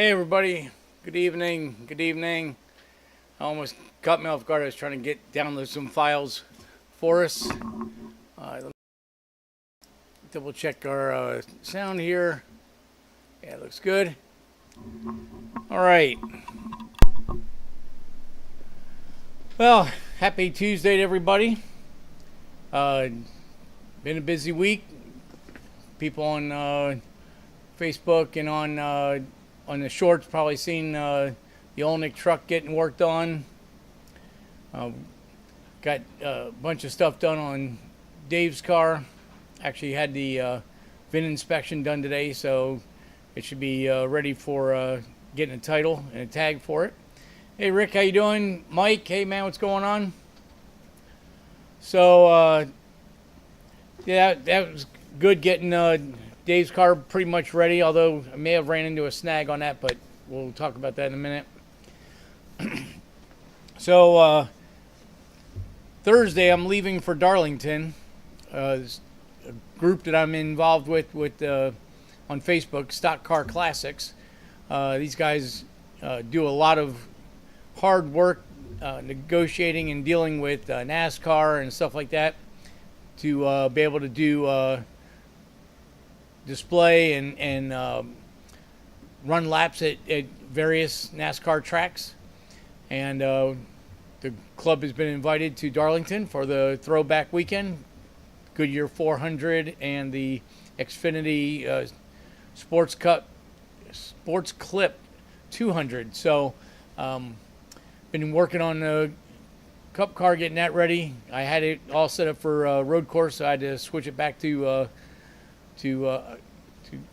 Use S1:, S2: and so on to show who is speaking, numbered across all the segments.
S1: Hey everybody, good evening, I almost caught me off guard. I was trying to download some files for us. Let me double check our sound here. Yeah, it looks good. All right. Well, happy Tuesday to everybody. Been a busy week. People on Facebook and on the shorts probably seen the Oleynik truck getting worked on. Got a bunch of stuff done on Dave's car. Actually had the VIN inspection done today, so it should be ready for getting a title and a tag for it. Hey Rick, how you doing? Mike, hey man, what's going on? So yeah, that was good getting Dave's car pretty much ready, although I may have ran into a snag on that, but we'll talk about that in a minute. So Thursday I'm leaving for Darlington. A group that I'm involved with on Facebook, Stock Car Classics. These guys do a lot of hard work negotiating and dealing with NASCAR and stuff like that to be able to do display and run laps at various NASCAR tracks. And the club has been invited to Darlington for the Throwback weekend, Goodyear 400 and the Xfinity Sports Clip 200. So been working on the Cup car, getting that ready. I had it all set up for road course, so I had to switch it back to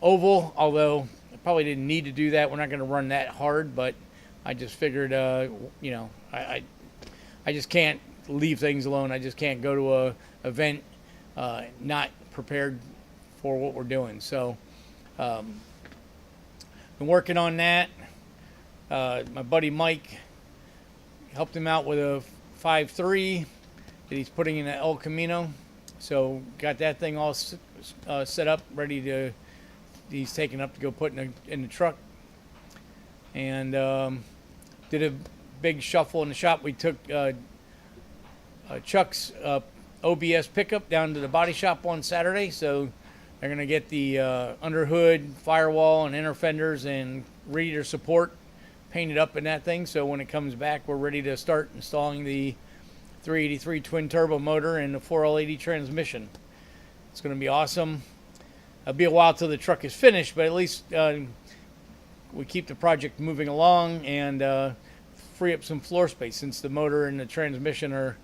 S1: oval, although I probably didn't need to do that. We're not going to run that hard, but I just figured, I just can't leave things alone. I just can't go to a event not prepared for what we're doing. So been working on that. My buddy Mike helped him out with a 5.3 that he's putting in the El Camino. So got that thing all set up, ready to, he's taking up to go put in the truck. And did a big shuffle in the shop. We took Chuck's OBS pickup down to the body shop on Saturday. So they're going to get the underhood, firewall, and inner fenders and radiator support painted up in that thing. So when it comes back, we're ready to start installing the 383 twin turbo motor and the 4L80 transmission. It's going to be awesome. It'll be a while till the truck is finished, but at least we keep the project moving along and free up some floor space since the motor and the transmission are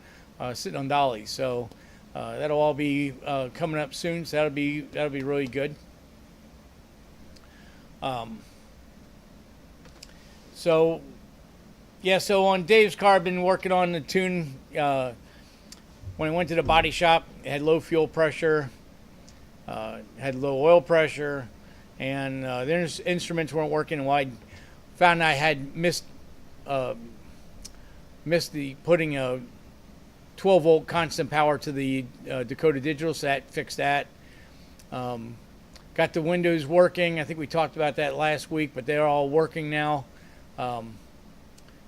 S1: sitting on dollies. So that'll all be coming up soon. So that'll be really good. So on Dave's car, I've been working on the tune. When I went to the body shop, it had low fuel pressure, had low oil pressure, and the instruments weren't working. And I found I had missed the putting a 12-volt constant power to the Dakota Digital, so that fixed that. Got the windows working. I think we talked about that last week, but they're all working now.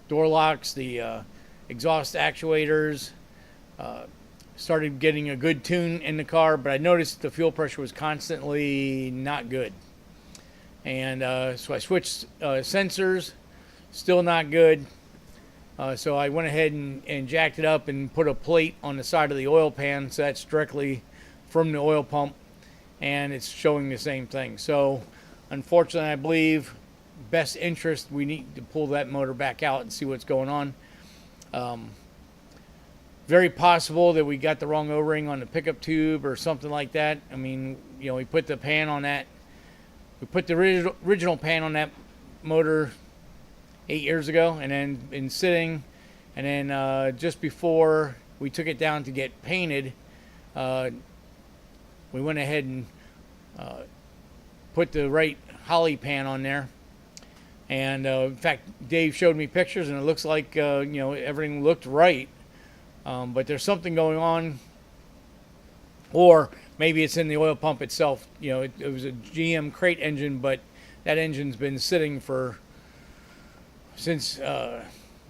S1: Door locks, the exhaust actuators, started getting a good tune in the car, but I noticed the fuel pressure was constantly not good. And so I switched sensors, still not good. So I went ahead and jacked it up and put a plate on the side of the oil pan, so that's directly from the oil pump, and it's showing the same thing. So unfortunately, I believe best interest, we need to pull that motor back out and see what's going on. Very possible that we got the wrong O-ring on the pickup tube or something like that. I mean, we put the pan on that. We put the original pan on that motor 8 years ago, and then been sitting. And then just before we took it down to get painted, we went ahead and put the right Holly pan on there. And in fact, Dave showed me pictures, and it looks like everything looked right. But there's something going on, or maybe it's in the oil pump itself. It was a GM crate engine, but that engine's been sitting for since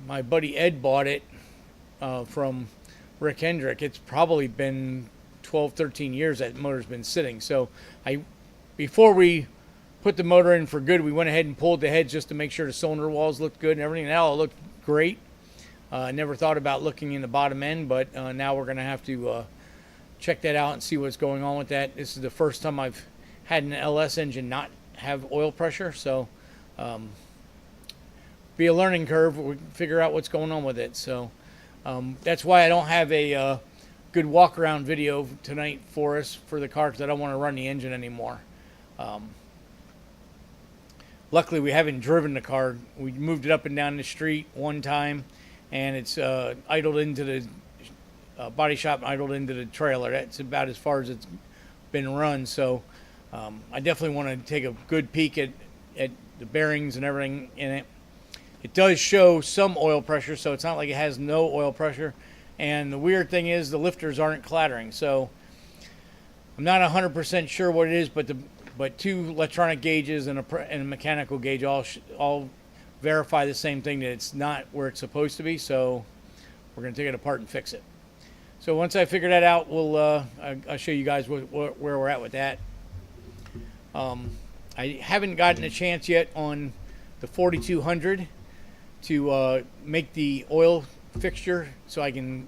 S1: my buddy Ed bought it from Rick Hendrick, it's probably been 12, 13 years that motor's been sitting. So before we put the motor in for good, we went ahead and pulled the heads just to make sure the cylinder walls looked good and everything. That all looked great. I never thought about looking in the bottom end, but now we're going to have to check that out and see what's going on with that. This is the first time I've had an LS engine not have oil pressure, so be a learning curve. We can figure out what's going on with it. So that's why I don't have a good walk around video tonight for us for the car, because I don't want to run the engine anymore. Luckily, we haven't driven the car. We moved it up and down the street one time, and it's idled into the body shop, idled into the trailer. That's about as far as it's been run. So I definitely want to take a good peek at the bearings and everything in it. It does show some oil pressure, so it's not like it has no oil pressure. And the weird thing is the lifters aren't clattering. So I'm not 100% sure what it is, but two electronic gauges and a mechanical gauge all verify the same thing, that it's not where it's supposed to be. So we're going to take it apart and fix it. So once I figure that out, I'll show you guys where we're at with that. I haven't gotten a chance yet on the 4200 to make the oil fixture so I can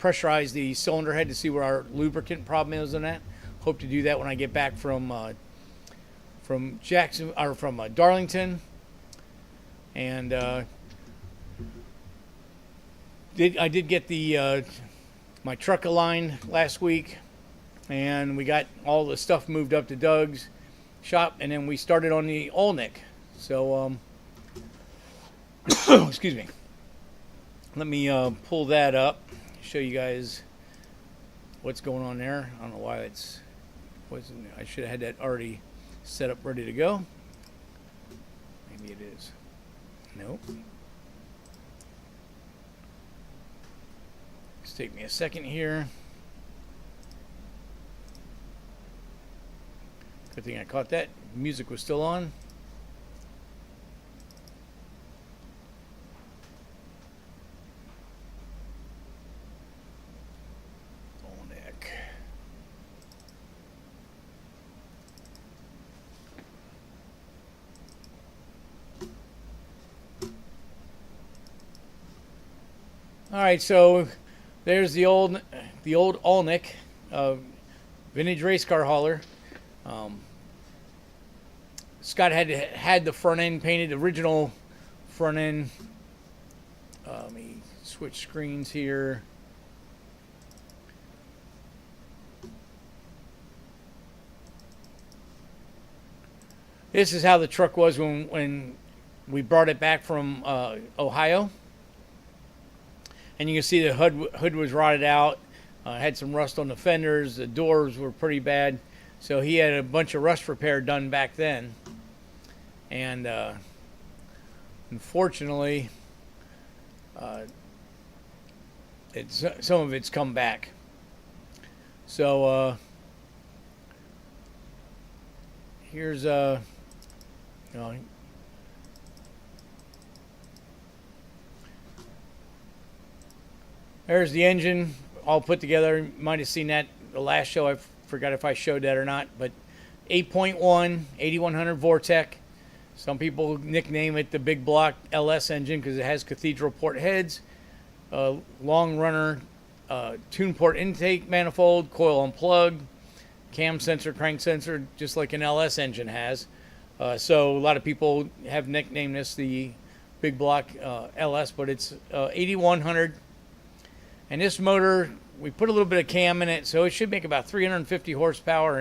S1: pressurize the cylinder head to see where our lubricant problem is on that. Hope to do that when I get back from Jackson, or from Darlington. And I did get the my truck aligned last week, and we got all the stuff moved up to Doug's shop, and then we started on the Oleynik. So excuse me. Let me pull that up, show you guys what's going on there. I don't know why I should have had that already set up ready to go. Maybe it is. Nope. Just take me a second here. Good thing I caught that. Music was still on. All right, so there's the old Oleynik vintage race car hauler. Scott had the front end painted, the original front end. Let me switch screens here. This is how the truck was when we brought it back from Ohio. And you can see the hood was rotted out, had some rust on the fenders, the doors were pretty bad. So he had a bunch of rust repair done back then. And unfortunately, some of it's come back. So here's there's the engine all put together. You might have seen that the last show. I forgot if I showed that or not. But 8.1, 8100 Vortec. Some people nickname it the big block LS engine because it has cathedral port heads, long runner, tune port intake manifold, coil and plug, cam sensor, crank sensor, just like an LS engine has. So a lot of people have nicknamed this the big block LS, but it's 8100. And this motor, we put a little bit of cam in it, so it should make about 350 horsepower,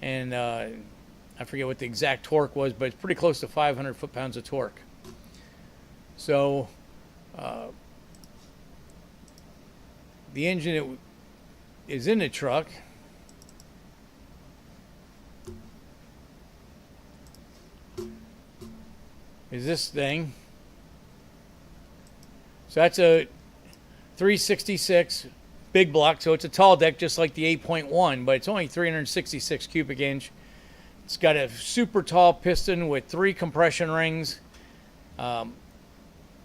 S1: and I forget what the exact torque was, but it's pretty close to 500 foot-pounds of torque. So the engine is in the truck. Is this thing. So that's a 366 big block, so it's a tall deck just like the 8.1, but it's only 366 cubic inch. It's got a super tall piston with 3 compression rings.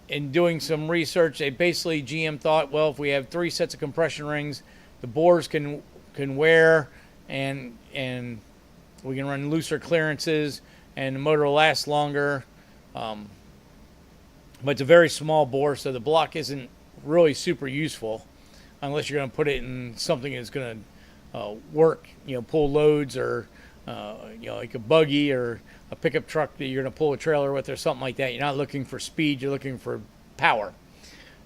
S1: In doing some research, GM thought, well, if we have 3 sets of compression rings, the bores can wear, and we can run looser clearances, and the motor will last longer. But it's a very small bore, so the block isn't really super useful unless you're going to put it in something that's going to work, pull loads, or like a buggy or a pickup truck that you're going to pull a trailer with or something like that. You're not looking for speed, you're looking for power.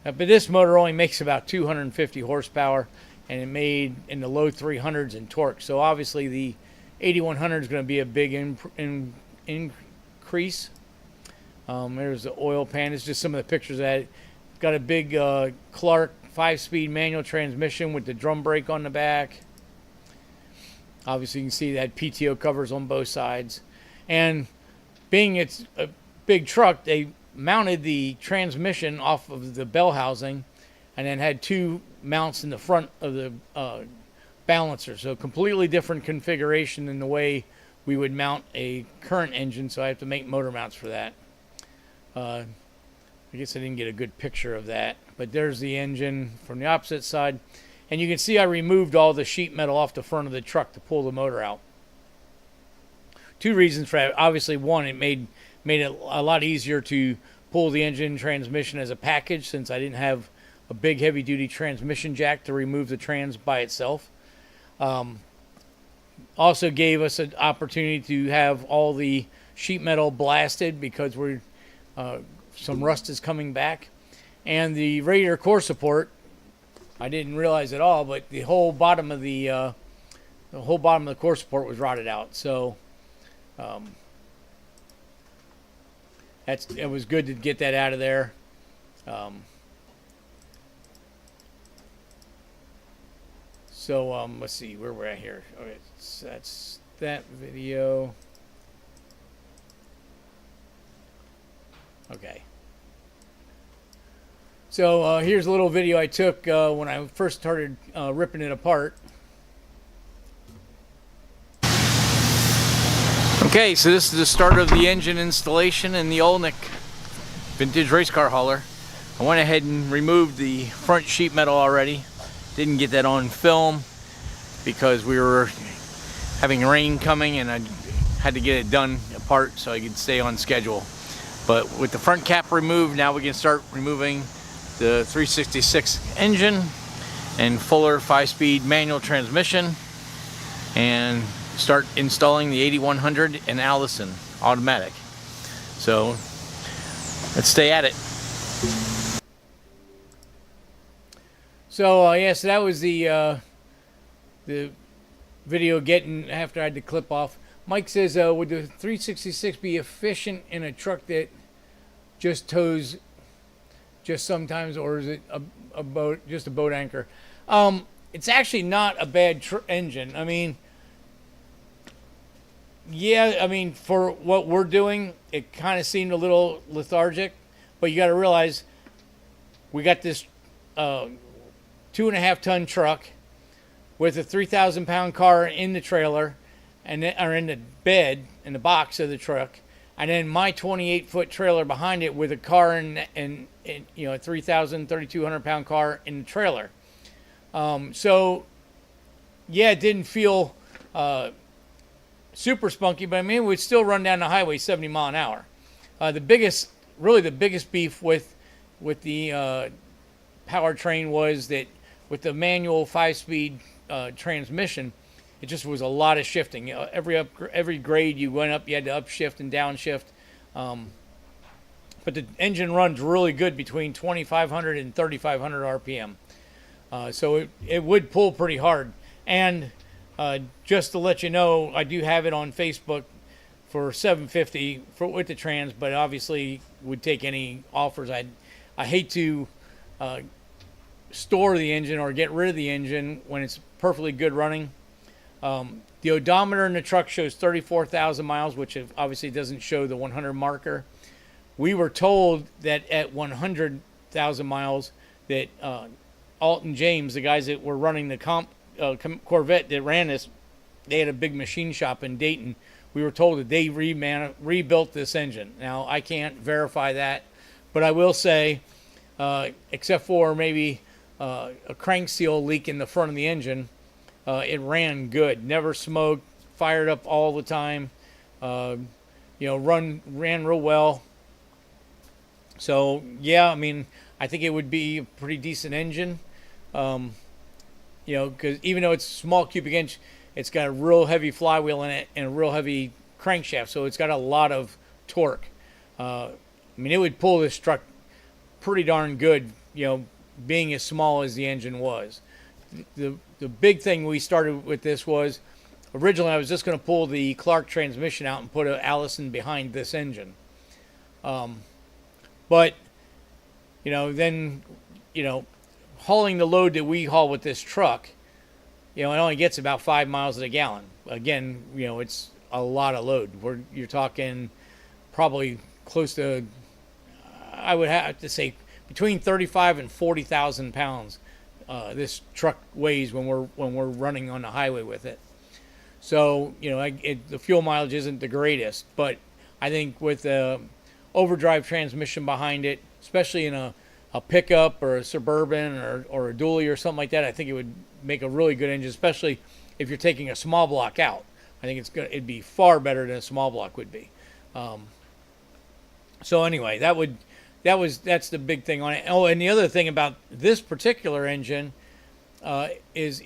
S1: But this motor only makes about 250 horsepower, and it made in the low 300s in torque. So obviously the 8100 is going to be a big increase. There's the oil pan. It's just some of the pictures of it. Got a big Clark 5-speed manual transmission with the drum brake on the back. Obviously you can see that PTO covers on both sides. And being it's a big truck, they mounted the transmission off of the bell housing and then had 2 mounts in the front of the balancer. So completely different configuration than the way we would mount a current engine, so I have to make motor mounts for that. I guess I didn't get a good picture of that, but there's the engine from the opposite side. And you can see I removed all the sheet metal off the front of the truck to pull the motor out. 2 reasons for that. Obviously, one, it made it a lot easier to pull the engine transmission as a package, since I didn't have a big heavy-duty transmission jack to remove the trans by itself. Also gave us an opportunity to have all the sheet metal blasted because some rust is coming back. And the radiator core support, I didn't realize at all, but the whole bottom of the core support was rotted out. So it was good to get that out of there. Let's see where we're at here. Okay, so that's that video. Okay. So here's a little video I took when I first started ripping it apart. Okay, so this is the start of the engine installation in the Oleynik vintage race car hauler. I went ahead and removed the front sheet metal already. Didn't get that on film because we were having rain coming and I had to get it done apart so I could stay on schedule. But with the front cap removed, now we can start removing the 366 engine and Fuller 5-speed manual transmission and start installing the 8100 and Allison automatic. So let's stay at it. So so that was the video getting after I had to clip off. Mike says, would the 366 be efficient in a truck that just tows just sometimes, or is it a boat, just a boat anchor? It's actually not a bad engine. I mean, yeah, I mean, for what we're doing, it kind of seemed a little lethargic, but you got to realize we got this 2.5-ton truck with a 3,000-pound car in the trailer, and then, or in the bed, in the box of the truck, and then my 28-foot trailer behind it with a car and a 3,000, 3,200-pound car in the trailer. So yeah, it didn't feel super spunky, but I mean, it would still run down the highway 70 mile an hour. The biggest beef with the powertrain was that with the manual 5-speed transmission, it just was a lot of shifting. Every grade you went up, you had to upshift and downshift. But the engine runs really good between 2,500 and 3,500 RPM. So it would pull pretty hard. And just to let you know, I do have it on Facebook for $750 with the trans, but obviously would take any offers. I hate to store the engine or get rid of the engine when it's perfectly good running. The odometer in the truck shows 34,000 miles, which obviously doesn't show the 100 marker. We were told that at 100,000 miles that Alton James, the guys that were running the Corvette that ran this, they had a big machine shop in Dayton we were told that they rebuilt this engine. Now, I can't verify that, but I will say, except for maybe a crank seal leak in the front of the engine, it ran good. Never smoked, fired up all the time. Ran real well. So yeah, I mean, I think it would be a pretty decent engine. Because even though it's a small cubic inch, it's got a real heavy flywheel in it and a real heavy crankshaft, so it's got a lot of torque. I mean, it would pull this truck pretty darn good, being as small as the engine was. The big thing we started with this was, originally I was just going to pull the Clark transmission out and put an Allison behind this engine. But, then, hauling the load that we haul with this truck, it only gets about 5 miles to the gallon. Again, it's a lot of load. You're talking probably close to, I would have to say, between 35 and 40,000 pounds. This truck weighs when we're running on the highway with it. So the fuel mileage isn't the greatest, but I think with the overdrive transmission behind it, especially in a pickup or a Suburban or a dually or something like that, I think it would make a really good engine, especially if you're taking a small block out. I think it'd be far better than a small block would be. So anyway, that's the big thing on it. Oh, and the other thing about this particular engine is,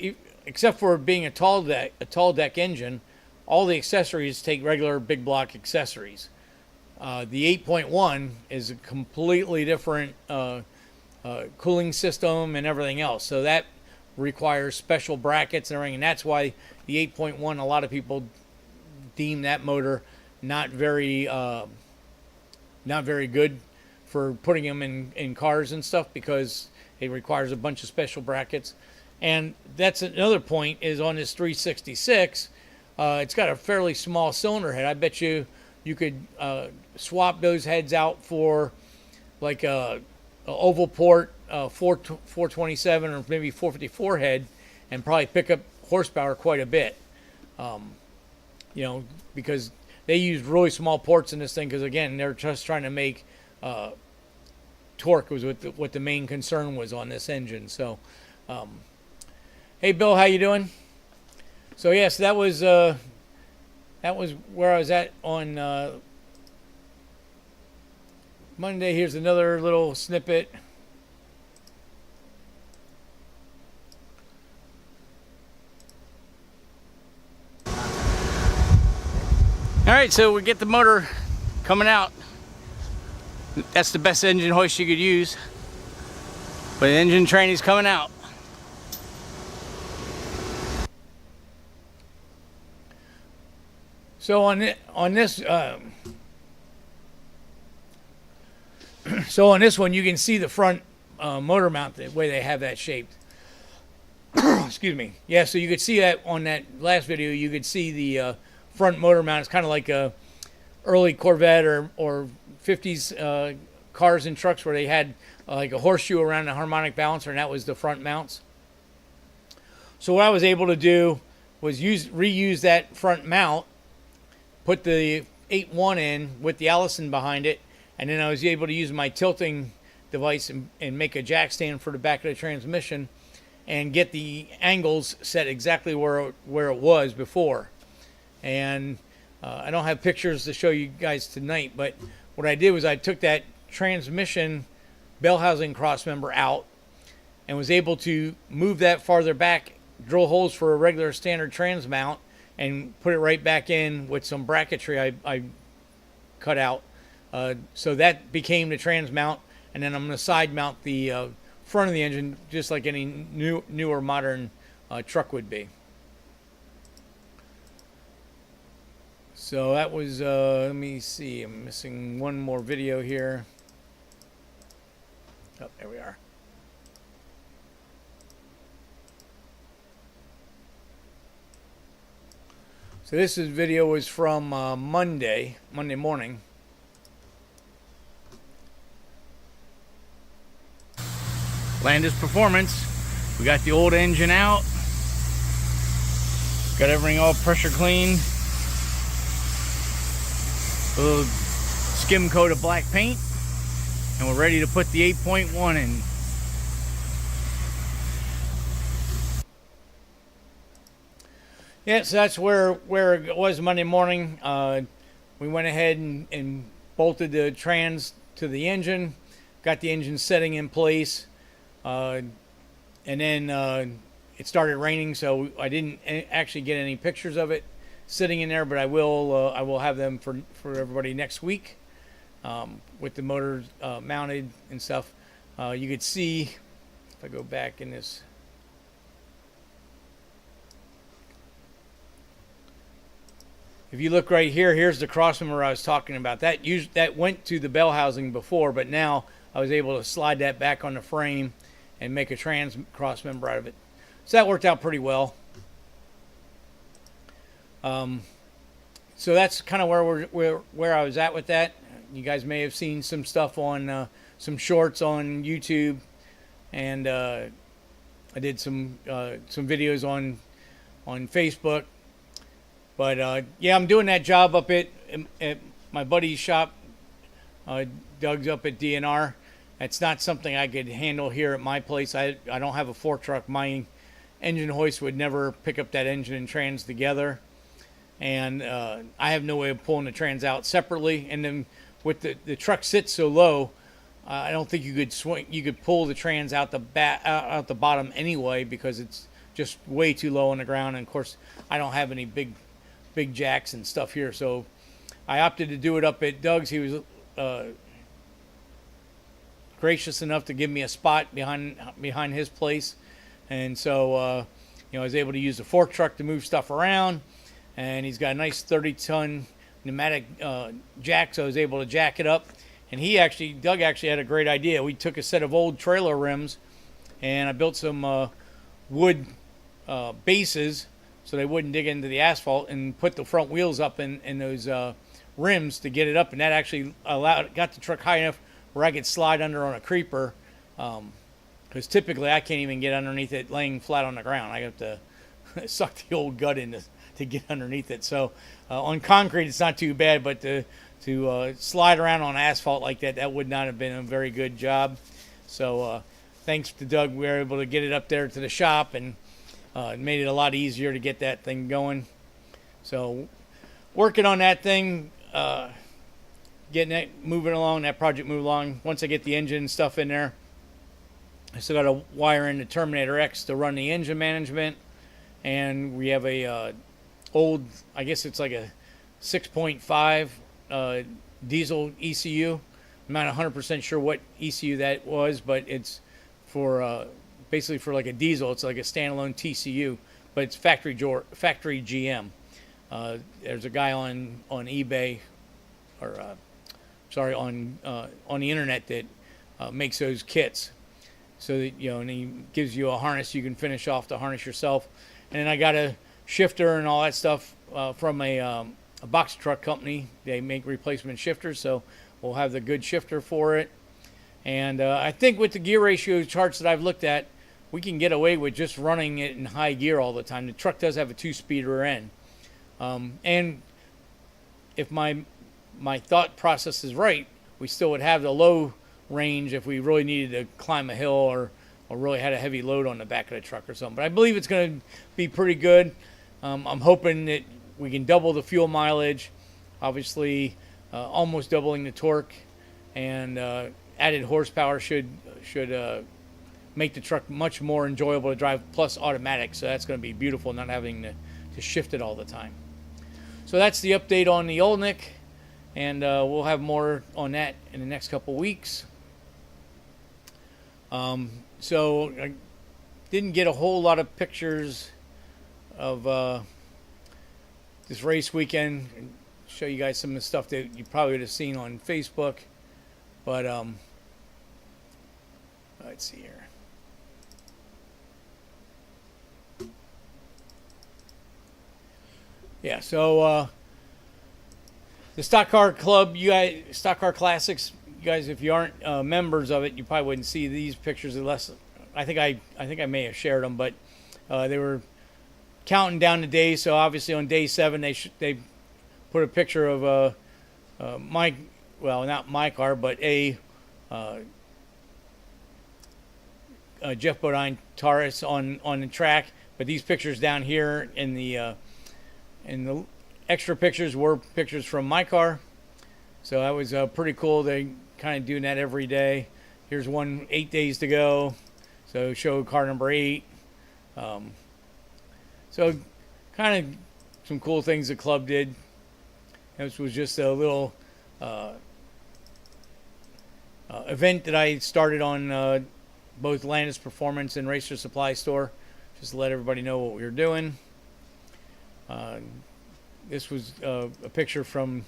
S1: except for being a tall deck engine, all the accessories take regular big block accessories. The 8.1 is a completely different cooling system and everything else, so that requires special brackets and everything, and that's why the 8.1, a lot of people deem that motor not very good for putting them in cars and stuff, because it requires a bunch of special brackets. And that's another point, is on this 366, it's got a fairly small cylinder head. I bet you could swap those heads out for like a oval port 427 or maybe 454 head, and probably pick up horsepower quite a bit. Because they use really small ports in this thing, because again, they're just trying to make torque was what the main concern was on this engine. So hey Bill, how you doing? So yes, that was where I was at on Monday. Here's another little snippet. All right, so we get the motor coming out. That's the best engine hoist you could use, but the engine training's coming out. So on this one, you can see the front motor mount, the way they have that shaped. Excuse me. Yeah, so you could see that on that last video. You could see the front motor mount. It's kind of like a early Corvette or 50s cars and trucks, where they had like a horseshoe around the harmonic balancer, and that was the front mounts. So what I was able to do was reuse that front mount, put the 8.1 in with the Allison behind it, and then I was able to use my tilting device and make a jack stand for the back of the transmission and get the angles set exactly where it was before. And I don't have pictures to show you guys tonight, but what I did was I took that transmission bell housing cross member out and was able to move that farther back, drill holes for a regular standard trans mount, and put it right back in with some bracketry I cut out. So that became the trans mount, and then I'm going to side mount the front of the engine just like any newer modern truck would be. So that was, let me see, I'm missing one more video here. Oh, there we are. So this video was from Monday morning. Landis Performance. We got the old engine out. Got everything all pressure cleaned. A little skim coat of black paint, and we're ready to put the 8.1 in. Yeah, so that's where it was Monday morning. We went ahead and bolted the trans to the engine, got the engine setting in place, and then it started raining, so I didn't actually get any pictures of it sitting in there, but I will have them for everybody next week, with the motors mounted and stuff. You could see, if I go back in this, if you look right here, here's the cross member I was talking about. That went to the bell housing before, but now I was able to slide that back on the frame and make a trans cross member out of it. So that worked out pretty well. So that's kind of where I was at with that. You guys may have seen some stuff on some shorts on YouTube, and I did some videos on Facebook. But yeah, I'm doing that job up at my buddy's shop. Doug's up at DNR. It's not something I could handle here at my place. I don't have a fork truck. My engine hoist would never pick up that engine and trans together, and I have no way of pulling the trans out separately. And then with the truck sits so low, I don't think you could pull the trans out the bottom anyway, because it's just way too low on the ground. And of course, I don't have any big jacks and stuff here, so I opted to do it up at Doug's. He was gracious enough to give me a spot behind his place, and so I was able to use the fork truck to move stuff around, and he's got a nice 30-ton pneumatic jack, so I was able to jack it up. And Doug actually had a great idea. We took a set of old trailer rims, and I built some wood bases so they wouldn't dig into the asphalt, and put the front wheels up in those rims to get it up. And that actually got the truck high enough where I could slide under on a creeper, because typically I can't even get underneath it laying flat on the ground. I have to suck the old gut in to get underneath it. So on concrete it's not too bad, but to slide around on asphalt like that would not have been a very good job. So thanks to Doug, we were able to get it up there to the shop, and it made it a lot easier to get that thing going. So working on that thing, getting that that project moving along. Once I get the engine stuff in there, I still got to wire in the Terminator X to run the engine management. And we have a old, I guess it's like a 6.5 diesel ECU. I'm not 100% sure what ECU that was, but it's for basically for like a diesel. It's like a standalone TCU, but it's factory GM. There's a guy on eBay, or on the internet, that makes those kits. So that, and he gives you a harness. You can finish off the harness yourself. And then I got a shifter and all that stuff from a box truck company. They make replacement shifters, so we'll have the good shifter for it. And I think with the gear ratio charts that I've looked at, we can get away with just running it in high gear all the time. The truck does have a 2-speed rear end. And if my thought process is right, we still would have the low range if we really needed to climb a hill or really had a heavy load on the back of the truck or something. But I believe it's going to be pretty good. I'm hoping that we can double the fuel mileage, obviously almost doubling the torque, and added horsepower should make the truck much more enjoyable to drive, plus automatic. So that's going to be beautiful, not having to shift it all the time. So that's the update on the Oleynik, and we'll have more on that in the next couple weeks. So I didn't get a whole lot of pictures of this race weekend. I'll show you guys some of the stuff that you probably would have seen on Facebook, but let's see here. Yeah, so the Stock Car Club, you guys, Stock Car Classics, you guys, if you aren't members of it, you probably wouldn't see these pictures unless I think I may have shared them, but they were counting down the days. So obviously on day 7, they put a picture of not my car, but uh, Jeff Bodine Taurus on the track. But these pictures down here in the extra pictures were pictures from my car. So that was pretty cool. They kind of doing that every day. Here's one 8 days to go. So show car number 8. So kind of some cool things the club did. This was just a little event that I started on both Landis Performance and Racer Supply Store, just to let everybody know what we were doing. This was a picture from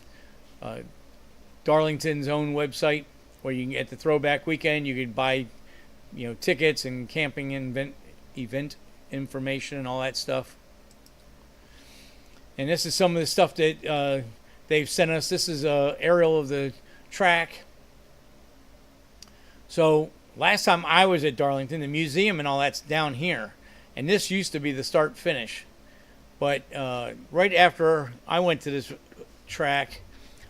S1: Darlington's own website, where you can get the Throwback weekend. You could buy, tickets and camping event information and all that stuff. And this is some of the stuff that they've sent us. This is an aerial of the track. So last time I was at Darlington, the museum and all that's down here. And this used to be the start finish. But right after I went to this track,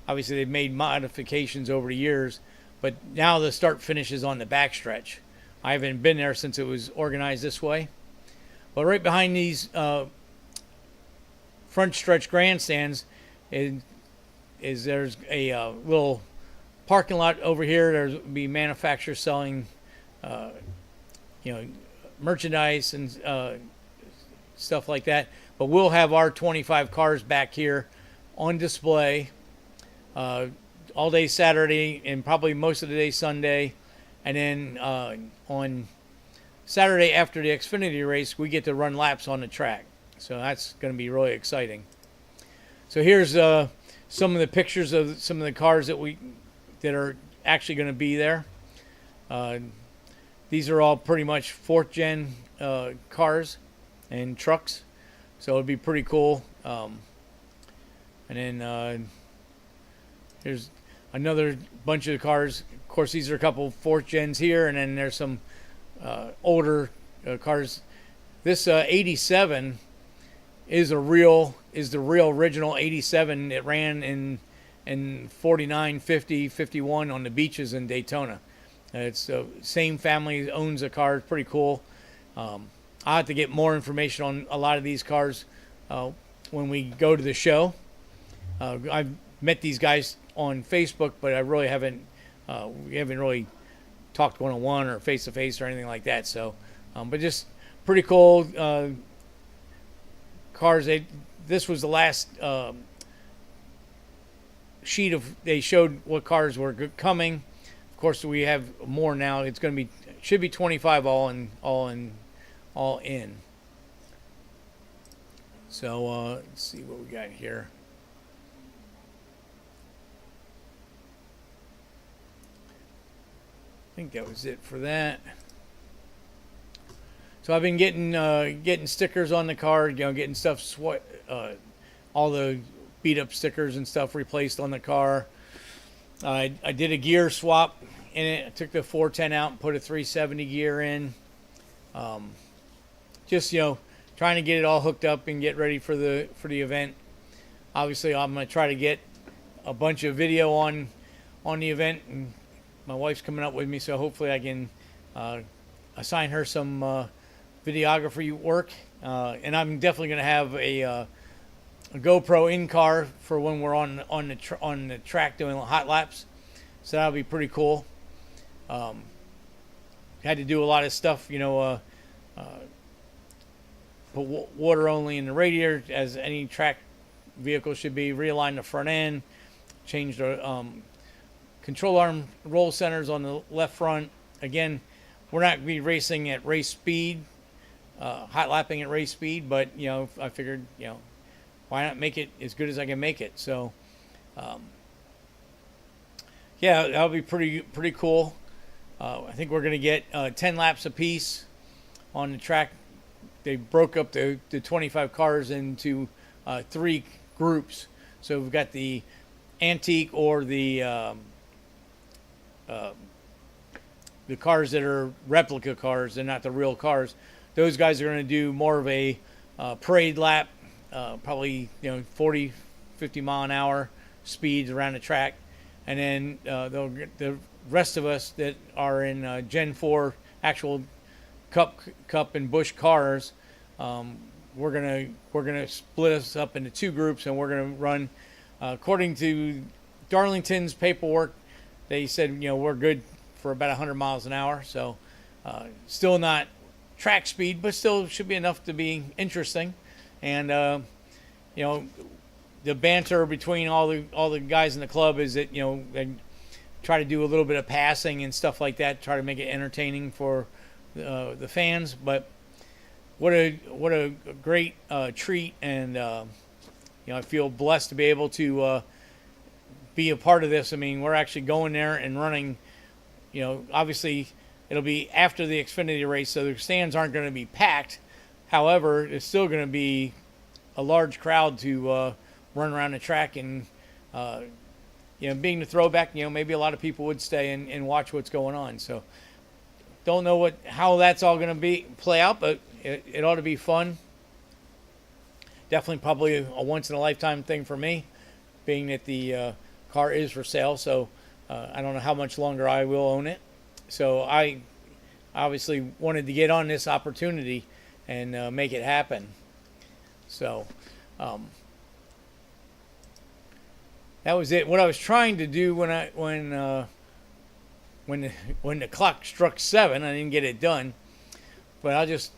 S1: obviously they've made modifications over the years, but now the start finish is on the backstretch. I haven't been there since it was organized this way. But right behind these front stretch grandstands is there's a little parking lot over here. There'll be manufacturers selling, merchandise and stuff like that. But we'll have our 25 cars back here on display all day Saturday and probably most of the day Sunday. And then on Saturday after the Xfinity race, we get to run laps on the track. So that's going to be really exciting. So here's some of the pictures of some of the cars that are actually going to be there. These are all pretty much 4th gen cars and trucks. So it'd be pretty cool. And then here's another bunch of cars. Of course, these are a couple 4th gens here, and then there's some older cars. This 87 is the real original 87. It ran in 49, 50, 51 on the beaches in Daytona. It's the same family owns the car. It's pretty cool. I'll have to get more information on a lot of these cars when we go to the show. I've met these guys on Facebook, but I really we haven't really talked one-on-one or face-to-face or anything like that. So, but just pretty cool cars. This was the last sheet they showed what cars were coming. Of course, we have more now. It's going to be should be 25 all in. So let's see what we got here. I think that was it for that. So I've been getting stickers on the car, getting stuff all the beat up stickers and stuff replaced on the car. I did a gear swap in it. I took the 410 out and put a 370 gear in. Just trying to get it all hooked up and get ready for the event. Obviously, I'm going to try to get a bunch of video on the event, and my wife's coming up with me, so hopefully I can assign her some videography work. And I'm definitely going to have a GoPro in car for when we're on the track doing hot laps. So that'll be pretty cool. Had to do a lot of stuff, put water only in the radiator, as any track vehicle should be. Realign the front end, change the control arm roll centers on the left front. Again, we're not going to be racing at race speed, hot lapping at race speed, but I figured why not make it as good as I can make it. So yeah, that'll be pretty cool. I think we're going to get 10 laps apiece on the track. They broke up the 25 cars into 3 groups. So we've got the antique or the cars that are replica cars. They're not the real cars. Those guys are going to do more of a parade lap, probably 40, 50 mile an hour speeds around the track, and then they'll get the rest of us that are in Gen 4 actual Cup and Busch cars. We're gonna split us up into 2 groups, and we're gonna run according to Darlington's paperwork. They said we're good for about 100 miles an hour, so still not track speed, but still should be enough to be interesting. And the banter between all the guys in the club is that they try to do a little bit of passing and stuff like that, try to make it entertaining for the fans. But what a great treat, and I feel blessed to be able to be a part of this. I mean, we're actually going there and running. Obviously it'll be after the Xfinity race, so the stands aren't going to be packed. However, it's still going to be a large crowd to run around the track, and being the throwback, maybe a lot of people would stay and watch what's going on. So don't know how that's all going to play out, but it ought to be fun. Definitely probably a once in a lifetime thing for me, being that the car is for sale. So I don't know how much longer I will own it. So I obviously wanted to get on this opportunity and make it happen. So that was it. What I was trying to do when the clock struck 7, I didn't get it done, but I'll just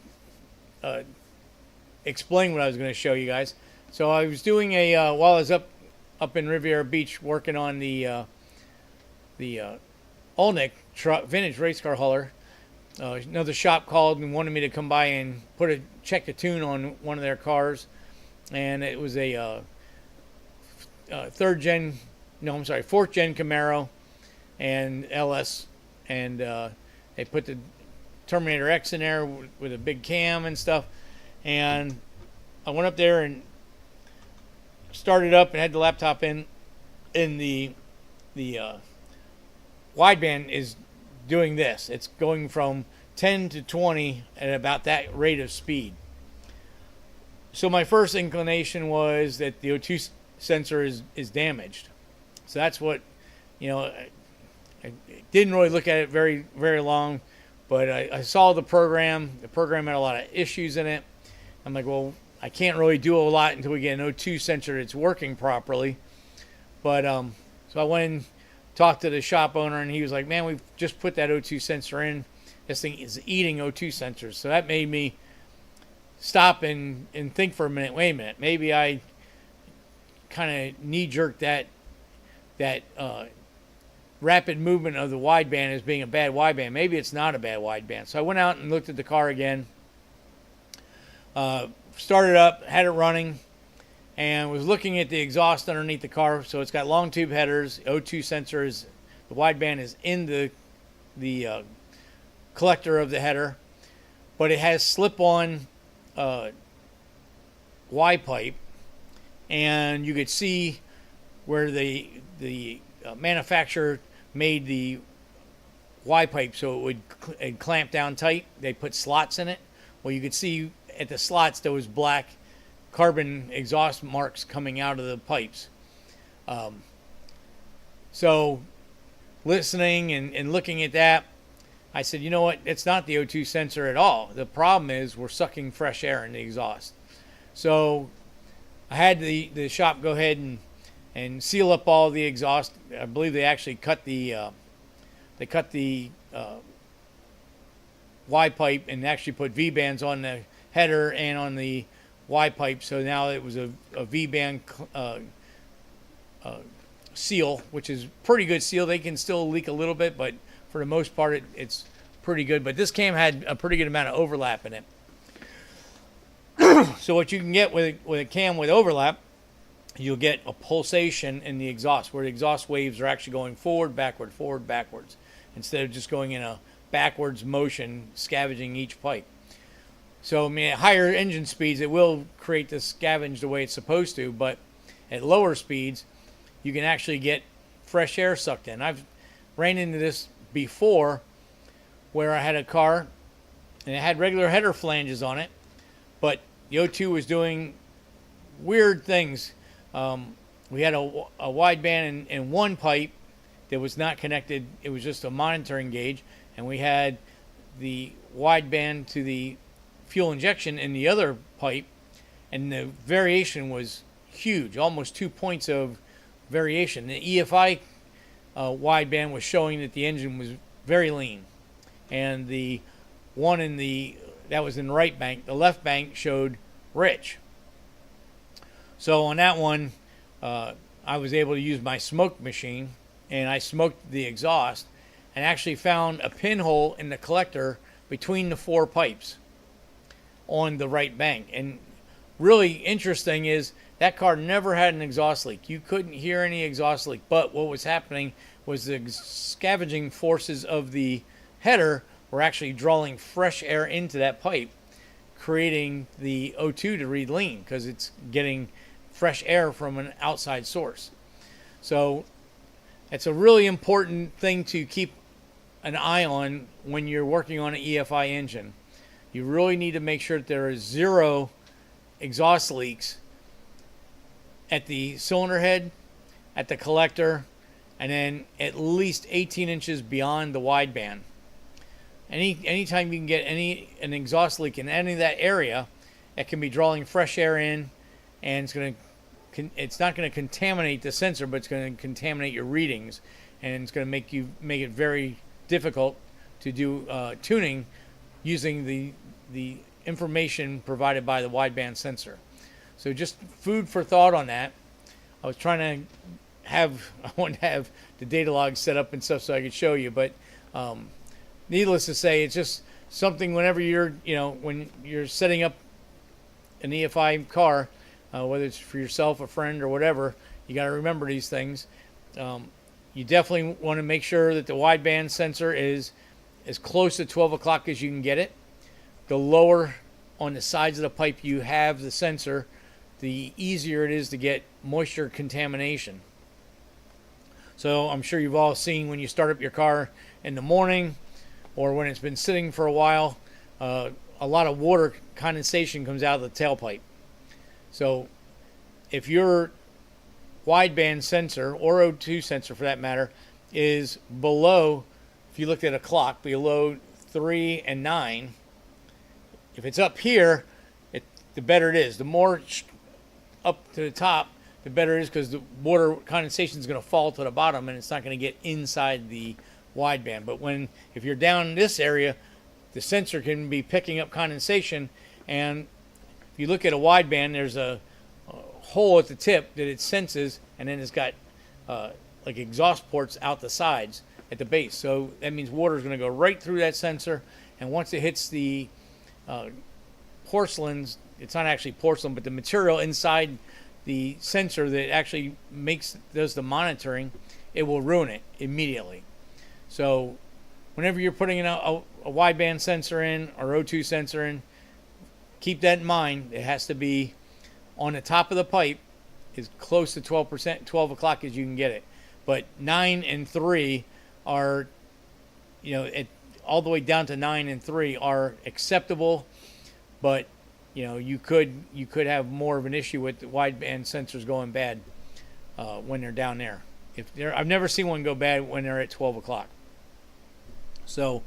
S1: explain what I was going to show you guys. So I was doing while I was up in Riviera Beach working on the Oleynik vintage race car hauler. Another shop called and wanted me to come by and check the tune on one of their cars, and it was a fourth gen Camaro and LS, and they put the Terminator X in there with a big cam and stuff. And I went up there and started up and had the laptop in the wideband is doing this. It's going from 10 to 20 at about that rate of speed. So my first inclination was that the O2 sensor is damaged. So that's what, I didn't really look at it very, very long, but I saw the program. The program had a lot of issues in it. I'm like, well, I can't really do a lot until we get an O2 sensor that's working properly. But so I went and talked to the shop owner, and he was like, man, we've just put that O2 sensor in. This thing is eating O2 sensors. So that made me stop and think for a minute. Wait a minute, maybe I kind of knee-jerked that rapid movement of the wideband as being a bad wideband. Maybe it's not a bad wideband. So I went out and looked at the car again, started up, had it running, and was looking at the exhaust underneath the car. So it's got long tube headers, O2 sensors. The wideband is in the collector of the header, but it has slip-on Y pipe, and you could see where the manufacturer made the Y pipe so it would clamp down tight. They put slots in it. Well, you could see at the slots there was black carbon exhaust marks coming out of the pipes. So listening and looking at that, I said, you know what, it's not the O2 sensor at all. The problem is we're sucking fresh air in the exhaust. So I had the shop go ahead and seal up all the exhaust. I believe they actually cut the Y pipe and actually put V bands on the header and on the Y pipe. So now it was a V band seal, which is pretty good seal. They can still leak a little bit, but for the most part, it's pretty good. But this cam had a pretty good amount of overlap in it. So what you can get with a cam with overlap, you'll get a pulsation in the exhaust, where the exhaust waves are actually going forward, backwards, instead of just going in a backwards motion, scavenging each pipe. So, I mean, at higher engine speeds, it will create the scavenge the way it's supposed to, but at lower speeds, you can actually get fresh air sucked in. I've ran into this before, where I had a car, and it had regular header flanges on it, but the O2 was doing weird things. we had a wideband in one pipe that was not connected. It was just a monitoring gauge, and we had the wideband to the fuel injection in the other pipe, and the variation was huge, almost 2 points of variation. The EFI wideband was showing that the engine was very lean, and the one that was in the right bank, the left bank showed rich. So on that one, I was able to use my smoke machine, and I smoked the exhaust and actually found a pinhole in the collector between the 4 pipes on the right bank. And really interesting is that car never had an exhaust leak. You couldn't hear any exhaust leak, but what was happening was the scavenging forces of the header were actually drawing fresh air into that pipe, creating the O2 to read lean because it's getting fresh air from an outside source. So it's a really important thing to keep an eye on when you're working on an EFI engine. You really need to make sure that there is 0 exhaust leaks at the cylinder head, at the collector, and then at least 18 inches beyond the wideband. Anytime you can get an exhaust leak in any of that area, it can be drawing fresh air in, and it's not going to contaminate the sensor, but it's going to contaminate your readings, and it's going to make it very difficult to do tuning using the information provided by the wideband sensor. So just food for thought on that. I wanted to have the data log set up and stuff so I could show you, but needless to say, it's just something whenever when you're setting up an EFI car, whether it's for yourself, a friend, or whatever, you got to remember these things. You definitely want to make sure that the wideband sensor is as close to 12 o'clock as you can get it. The lower on the sides of the pipe you have the sensor, the easier it is to get moisture contamination. So I'm sure you've all seen when you start up your car in the morning or when it's been sitting for a while, a lot of water condensation comes out of the tailpipe. So if your wideband sensor, or O2 sensor for that matter, is below, if you looked at a clock, below 3 and 9, if it's up here, the better it is. The more up to the top, the better it is, because the water condensation is going to fall to the bottom and it's not going to get inside the wideband. But if you're down in this area, the sensor can be picking up condensation, and if you look at a wideband, there's a hole at the tip that it senses, and then it's got like exhaust ports out the sides at the base. So that means water is going to go right through that sensor, and once it hits the porcelains, it's not actually porcelain, but the material inside the sensor that actually does the monitoring, it will ruin it immediately. So whenever you're putting a wideband sensor in or O2 sensor in, keep that in mind. It has to be on the top of the pipe as close to 12 o'clock as you can get it. But 9 and 3 are, all the way down to 9 and 3 are acceptable, but you could have more of an issue with the wideband sensors going bad when they're down there. I've never seen one go bad when they're at 12 o'clock. So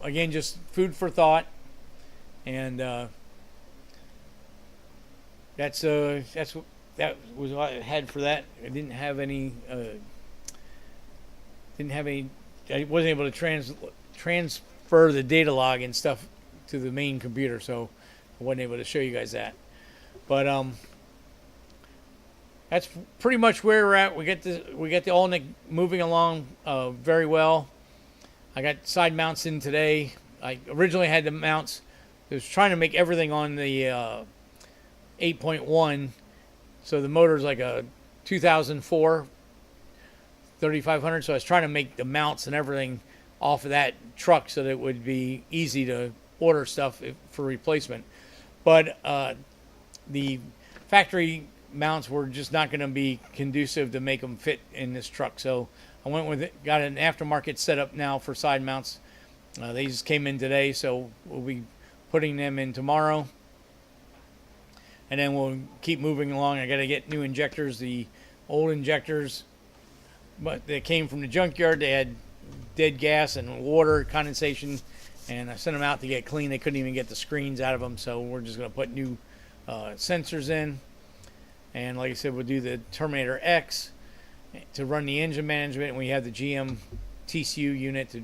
S1: again, just food for thought, and that was what I had for that. I didn't have any. I wasn't able to transfer the data log and stuff to the main computer, so I wasn't able to show you guys that. But that's pretty much where we're at. We got the Oleynik moving along very well. I got side mounts in today. I originally had the mounts. I was trying to make everything on the 8.1. So the motor's like a 2004 3500. So I was trying to make the mounts and everything off of that truck so that it would be easy to order stuff for replacement. But the factory mounts were just not going to be conducive to make them fit in this truck. So I went with it, got an aftermarket setup now for side mounts. They just came in today, so we'll be putting them in tomorrow. And then we'll keep moving along. I got to get new injectors. The old injectors, but they came from the junkyard. They had dead gas and water condensation, and I sent them out to get clean. They couldn't even get the screens out of them, so we're just going to put new sensors in. And like I said, we'll do the Terminator X to run the engine management, and we have the GM TCU unit to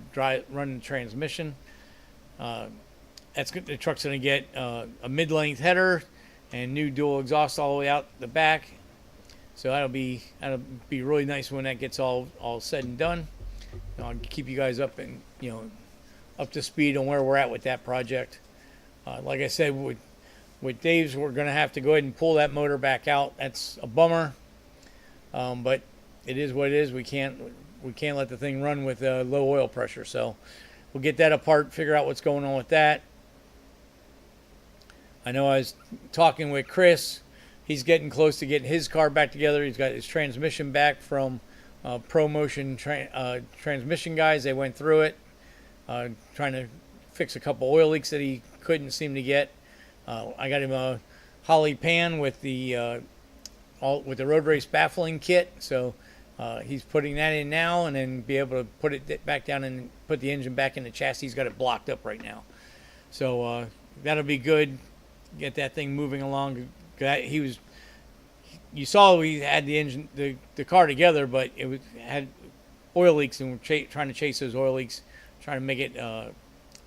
S1: run the transmission. That's good. The truck's going to get a mid-length header and new dual exhaust all the way out the back. So that'll be really nice when that gets all said and done. I'll keep you guys up and up to speed on where we're at with that project. Like I said, with Dave's, we're going to have to go ahead and pull that motor back out. That's a bummer, but it is what it is. We can't let the thing run with low oil pressure. So we'll get that apart, figure out what's going on with that. I know I was talking with Chris. He's getting close to getting his car back together. He's got his transmission back from ProMotion transmission guys. They went through it, trying to fix a couple oil leaks that he couldn't seem to get. I got him a Holly pan with the road race baffling kit, so he's putting that in now, and then be able to put it back down and put the engine back in the chassis. He's got it blocked up right now, so that'll be good. Get that thing moving along. You saw we had the engine, the car together, but had oil leaks, and we're trying to chase those oil leaks, trying to make it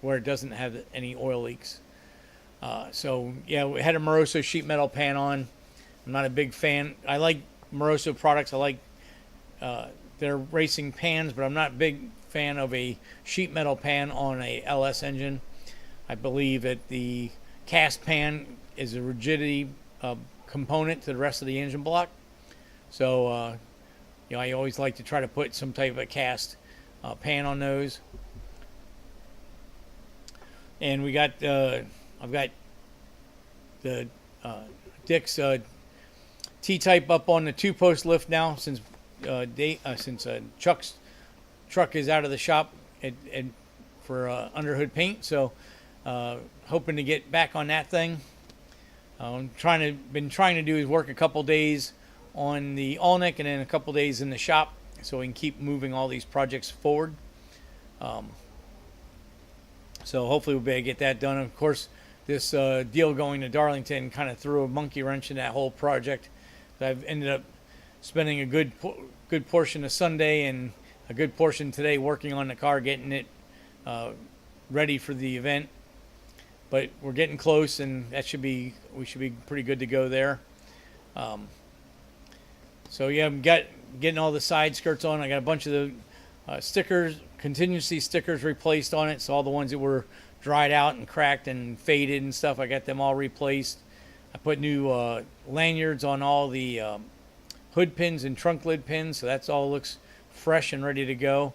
S1: where it doesn't have any oil leaks. So yeah, we had a Moroso sheet metal pan on. I'm not a big fan. I like Moroso products. I like their racing pans, but I'm not a big fan of a sheet metal pan on a LS engine. I believe that the cast pan is a rigidity component to the rest of the engine block. So I always like to try to put some type of a cast pan on those. And we got I've got the Dick's T-type up on the 2-post lift now since Chuck's truck is out of the shop and for underhood paint. So hoping to get back on that thing. Been trying to do is work a couple days on the Oleynik and then a couple days in the shop, so we can keep moving all these projects forward. So hopefully we'll be able to get that done. Of course, this deal going to Darlington kind of threw a monkey wrench in that whole project. I've ended up spending a good portion of Sunday and a good portion today working on the car, getting it ready for the event. But we're getting close, and we should be pretty good to go there. So yeah, I'm getting all the side skirts on. I got a bunch of the stickers, contingency stickers replaced on it. So all the ones that were dried out and cracked and faded and stuff, I got them all replaced. I put new lanyards on all the hood pins and trunk lid pins, so that's all looks fresh and ready to go.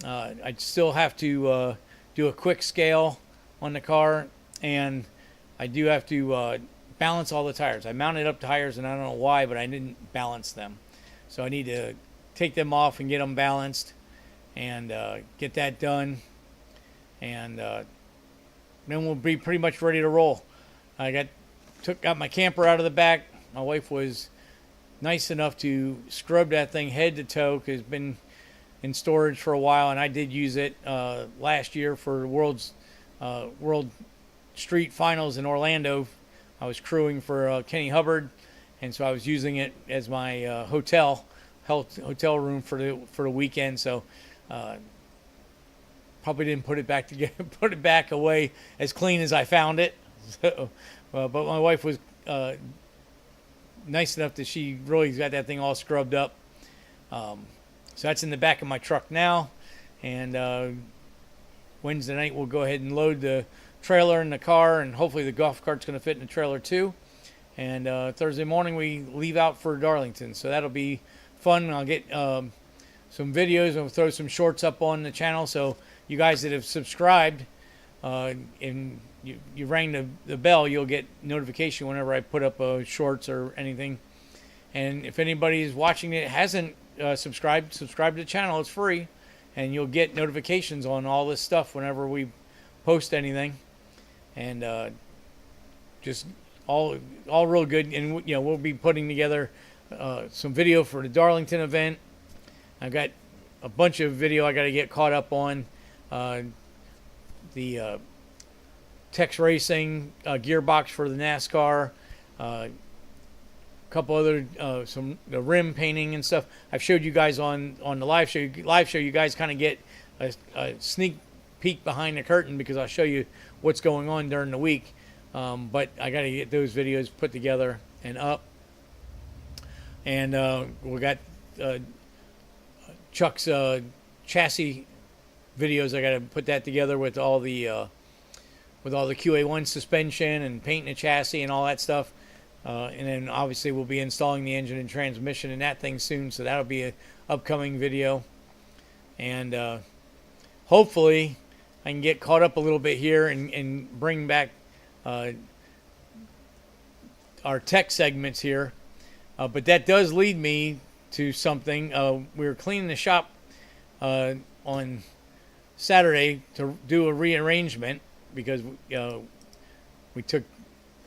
S1: I still have to do a quick scale on the car, and I do have to balance all the tires. I mounted up tires, and I don't know why, but I didn't balance them. So I need to take them off and get them balanced and get that done. And then we'll be pretty much ready to roll. I got my camper out of the back. My wife was nice enough to scrub that thing head to toe because it's been in storage for a while, and I did use it last year for the World Street Finals in Orlando. I was crewing for Kenny Hubbard, and so I was using it as my hotel room for the weekend. So probably didn't put it back away as clean as I found it. So, but my wife was nice enough that she really got that thing all scrubbed up. So that's in the back of my truck now, and Wednesday night we'll go ahead and load the trailer in the car, and hopefully the golf cart's going to fit in the trailer too. And Thursday morning we leave out for Darlington, so that'll be fun. I'll get some videos and we'll throw some shorts up on the channel, so you guys that have subscribed and you rang the bell, you'll get notification whenever I put up shorts or anything. And if anybody is watching it hasn't subscribe to the channel, it's free, and you'll get notifications on all this stuff whenever we post anything. And just all real good. And we'll be putting together some video for the Darlington event. I've got a bunch of video I got to get caught up on. The Tex Racing gearbox for the NASCAR. A couple other the rim painting and stuff. I've showed you guys on the live show. You guys kind of get a sneak peek behind the curtain because I'll show you what's going on during the week. But I got to get those videos put together and up. And we got Chuck's chassis videos. I got to put that together with all the QA1 suspension and painting the chassis and all that stuff. And then obviously we'll be installing the engine and transmission in that thing soon, so that'll be an upcoming video. And hopefully I can get caught up a little bit here and bring back our tech segments here. But that does lead me to something. We were cleaning the shop on Saturday to do a rearrangement because we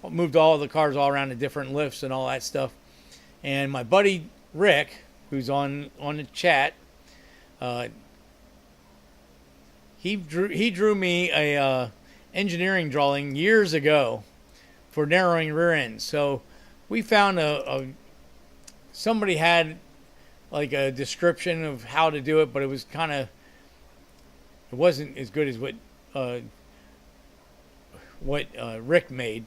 S1: moved all the cars all around to different lifts and all that stuff. And my buddy Rick, who's on the chat, he drew me a engineering drawing years ago for narrowing rear ends. So we found somebody had like a description of how to do it, but it wasn't as good as what Rick made.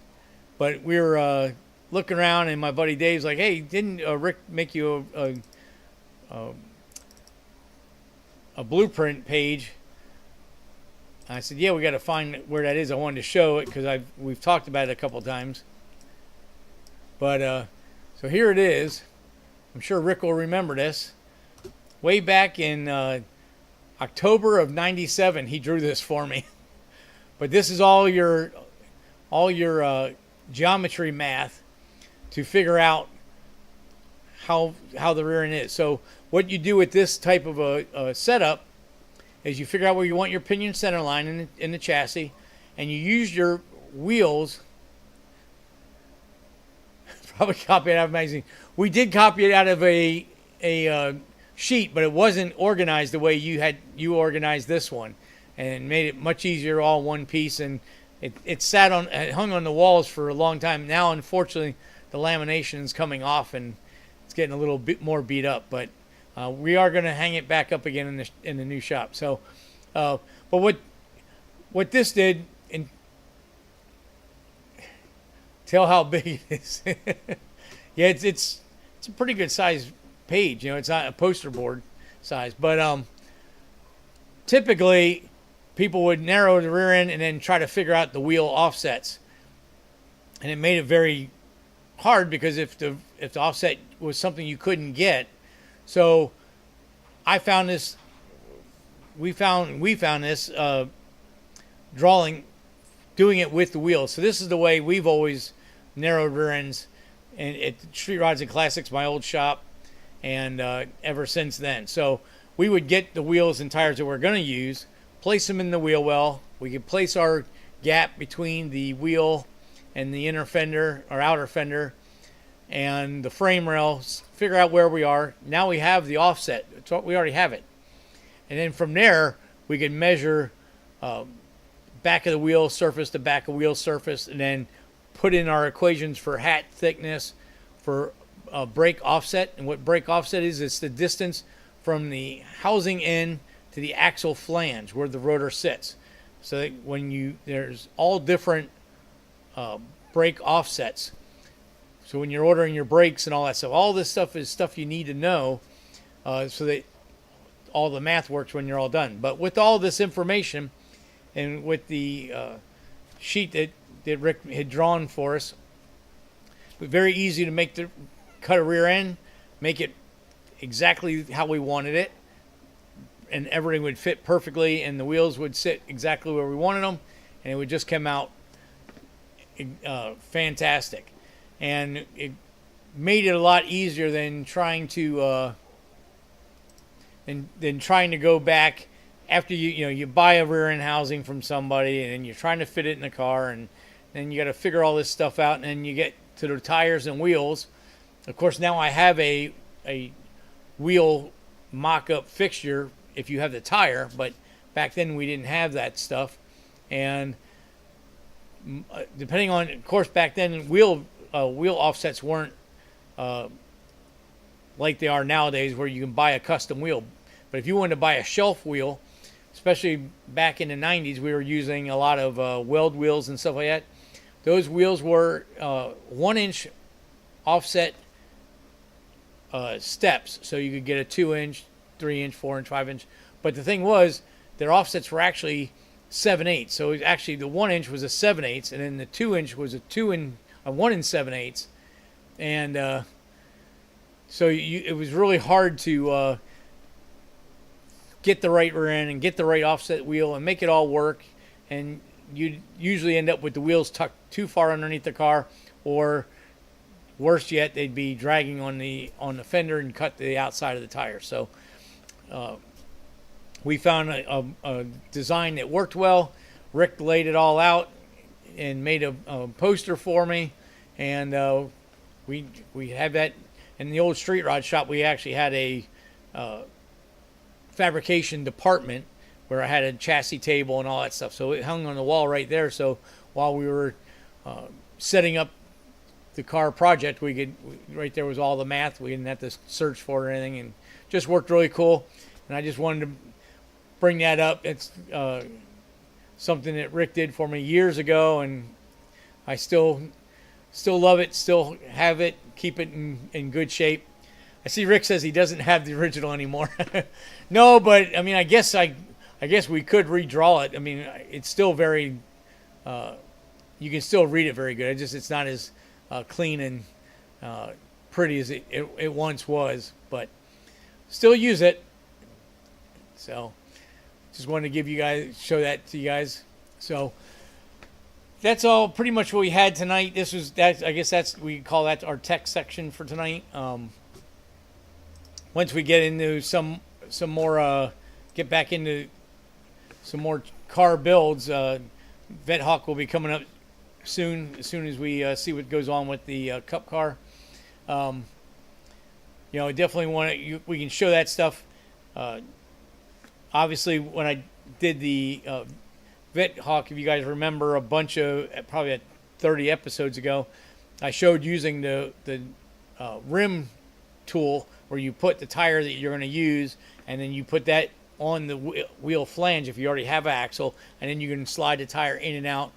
S1: But we were looking around, and my buddy Dave's like, "Hey, didn't Rick make you a blueprint page?" I said, "Yeah, we got to find where that is. I wanted to show it because we've talked about it a couple times." But so here it is. I'm sure Rick will remember this. Way back in October of '97, he drew this for me. But this is all your geometry math to figure out how the rear end is. So what you do with this type of a setup is you figure out where you want your pinion center line in the chassis, and you use your wheels. Probably copy it out of a magazine. We did copy it out of a sheet, but it wasn't organized the way you organized this one, and made it much easier, all one piece. And it hung on the walls for a long time. Now, unfortunately, the lamination is coming off and it's getting a little bit more beat up. But we are going to hang it back up again in the new shop. So, but what this did, and tell how big it is. Yeah, it's a pretty good size page. It's not a poster board size, but typically people would narrow the rear end and then try to figure out the wheel offsets, and it made it very hard because if the offset was something you couldn't get. So I found this. We found this drawing, doing it with the wheels. So this is the way we've always narrowed rear ends, and at Street Rods and Classics, my old shop, and ever since then. So we would get the wheels and tires that we're going to use, place them in the wheel well. We could place our gap between the wheel and the inner fender or outer fender and the frame rails, figure out where we are. Now we have the offset. We already have it. And then from there, we can measure back of the wheel surface to back of wheel surface, and then put in our equations for hat thickness, for brake offset. And what brake offset is, it's the distance from the housing end to the axle flange where the rotor sits. So that there's all different brake offsets. So when you're ordering your brakes and all that stuff, all this stuff is stuff you need to know so that all the math works when you're all done. But with all this information and with the sheet that Rick had drawn for us, it was very easy to cut a rear end, make it exactly how we wanted it, and everything would fit perfectly, and the wheels would sit exactly where we wanted them, and it would just come out fantastic. And it made it a lot easier than trying to go back after you buy a rear end housing from somebody, and then you're trying to fit it in the car, and then you got to figure all this stuff out, and then you get to the tires and wheels, of course, now I have a wheel mock-up fixture if you have the tire, but back then we didn't have that stuff. And depending on, of course, back then wheel offsets weren't like they are nowadays, where you can buy a custom wheel. But if you wanted to buy a shelf wheel, especially back in the 90s, we were using a lot of weld wheels and stuff like that. Those wheels were 1-inch offset steps, so you could get a 2-inch, 3-inch, 4-inch, 5-inch. But the thing was, their offsets were actually 7/8. So actually, the 1-inch was a 7/8, and then the 2-inch was a 1 7/8. And so it was really hard to get the right rear end and get the right offset wheel and make it all work. And you'd usually end up with the wheels tucked too far underneath the car, or worse yet, they'd be dragging on the fender and cut the outside of the tire. So we found a design that worked well. Rick laid it all out and made a poster for me, and we had that in the old street rod shop. We actually had a fabrication department where I had a chassis table and all that stuff. So it hung on the wall right there. So while we were setting up the car project, right there was all the math. We didn't have to search for it or anything, and just worked really cool. And I just wanted to bring that up. It's something that Rick did for me years ago, and I still love it, still have it, keep it in good shape. I see Rick says he doesn't have the original anymore. No, but I mean, I guess we could redraw it. I mean, it's still very, you can still read it very good. It's not as clean and pretty as it once was, but still use it. So just wanted to show that to you guys. So that's all pretty much what we had tonight. I guess we call that our tech section for tonight. Once we get into some more, get back into some more car builds, Vet Hawk will be coming up soon, as soon as we see what goes on with the Cup car. I definitely we can show that stuff. Obviously, when I did the Vet Hawk, if you guys remember, probably 30 episodes ago, I showed using the rim tool, where you put the tire that you're going to use, and then you put that on the wheel flange if you already have an axle, and then you can slide the tire in and out,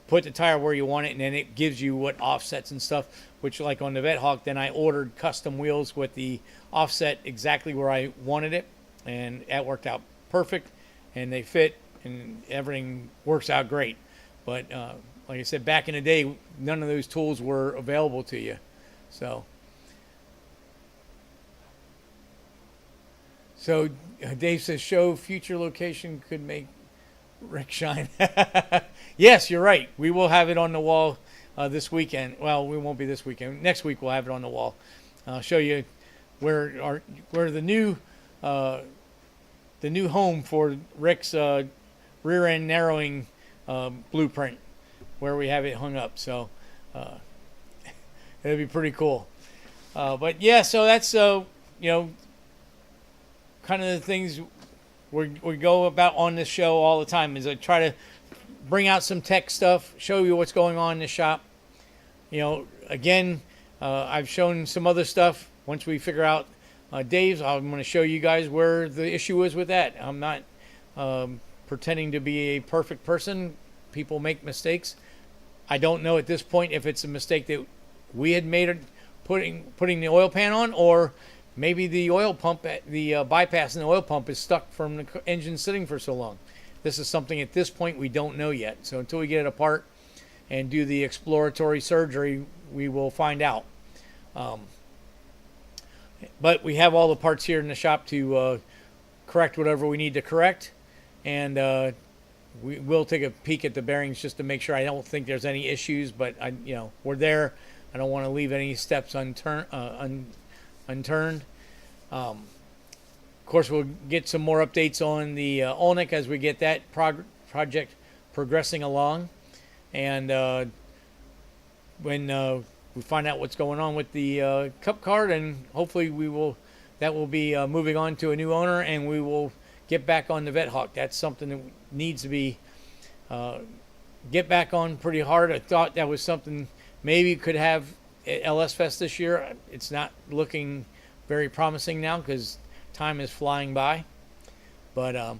S1: put the tire where you want it, and then it gives you what offsets and stuff, which, like on the Vet Hawk, then I ordered custom wheels with the offset exactly where I wanted it, and that worked out perfect, and they fit, and everything works out great. But like I said, back in the day, none of those tools were available to you. So Dave says, show future location could make Rick shine. Yes, you're right. We will have it on the wall this weekend. Well, we won't be this weekend. Next week we'll have it on the wall. I'll show you where the new home for Rick's rear end narrowing blueprint, where we have it hung up. So it'll be pretty cool. But yeah, so that's kind of the things we go about on this show all the time, is I try to bring out some tech stuff, show you what's going on in the shop. Again, I've shown some other stuff. Once we figure out Dave's, I'm going to show you guys where the issue is with that. I'm not pretending to be a perfect person. People make mistakes. I don't know at this point if it's a mistake that we had made putting the oil pan on, or maybe the oil pump, the bypass in the oil pump is stuck from the engine sitting for so long. This is something at this point we don't know yet. So until we get it apart and do the exploratory surgery, we will find out. But we have all the parts here in the shop to correct whatever we need to correct. And we will take a peek at the bearings just to make sure. I don't think there's any issues, but we're there. I don't want to leave any steps unturned. Of course, we'll get some more updates on the Oleynik as we get that project progressing along. And when we find out what's going on with the Cup card, and hopefully that will be moving on to a new owner, and we will get back on the Vet Hawk. That's something that needs to be get back on pretty hard. I thought that was something maybe could have at LS Fest this year. It's not looking very promising now because time is flying by. But I'm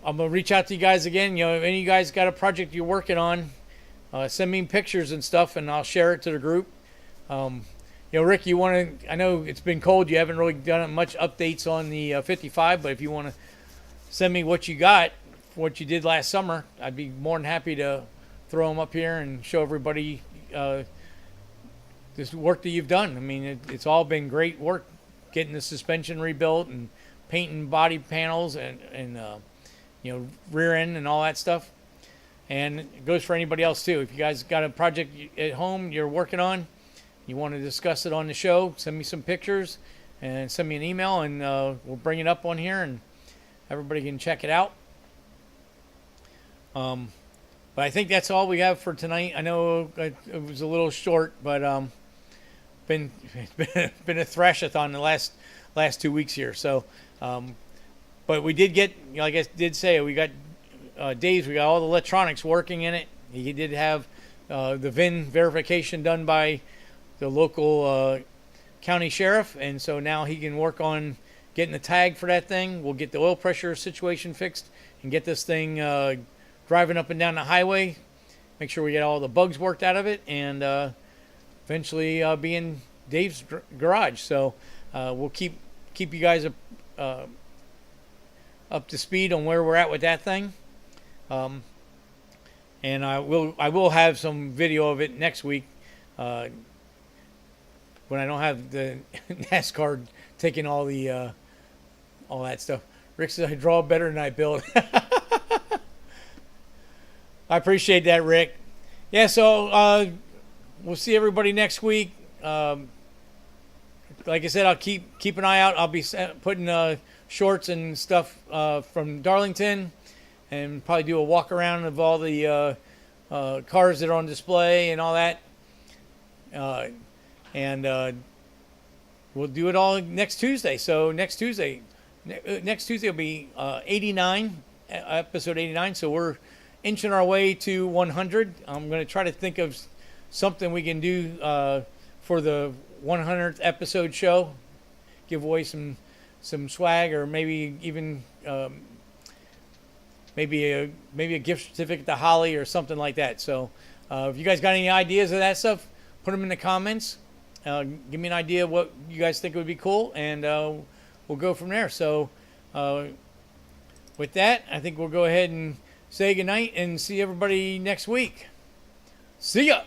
S1: gonna reach out to you guys again. You know, if any of you guys got a project you're working on, send me pictures and stuff, and I'll share it to the group. You know, Rick, you want to? I know it's been cold. You haven't really done much updates on the 55, but if you want to send me what you got, what you did last summer, I'd be more than happy to throw them up here and show everybody this work that you've done. I mean, it's all been great work, getting the suspension rebuilt and painting body panels and you know, rear end and all that stuff. And it goes for anybody else too. If you guys got a project at home you're working on, you want to discuss it on the show, send me some pictures and send me an email, and we'll bring it up on here and everybody can check it out. But I think that's all we have for tonight. I know it was a little short, but been a thrashathon the last 2 weeks here. So, but we did get, you know, like I did say, we got Dave's. We got all the electronics working in it. He did have the VIN verification done by the local county sheriff, and so now he can work on getting the tag for that thing. We'll get the oil pressure situation fixed and get this thing driving up and down the highway. Make sure we get all the bugs worked out of it, and eventually be in Dave's garage. So we'll keep you guys up to speed on where we're at with that thing. And I will have some video of it next week when I don't have the NASCAR taking all that stuff. Rick says I draw better than I build. I appreciate that, Rick. Yeah, so we'll see everybody next week. Like I said, I'll keep an eye out. I'll be putting shorts and stuff from Darlington, and probably do a walk around of all the cars that are on display and all that. And we'll do it all next Tuesday. So next Tuesday will be 89, episode 89. So we're inching our way to 100. I'm going to try to think of something we can do for the 100th episode show. Give away some swag, or maybe even maybe a gift certificate to Holly or something like that. So if you guys got any ideas of that stuff, put them in the comments. Give me an idea of what you guys think would be cool, and we'll go from there. So with that, I think we'll go ahead and say goodnight and see everybody next week. See ya!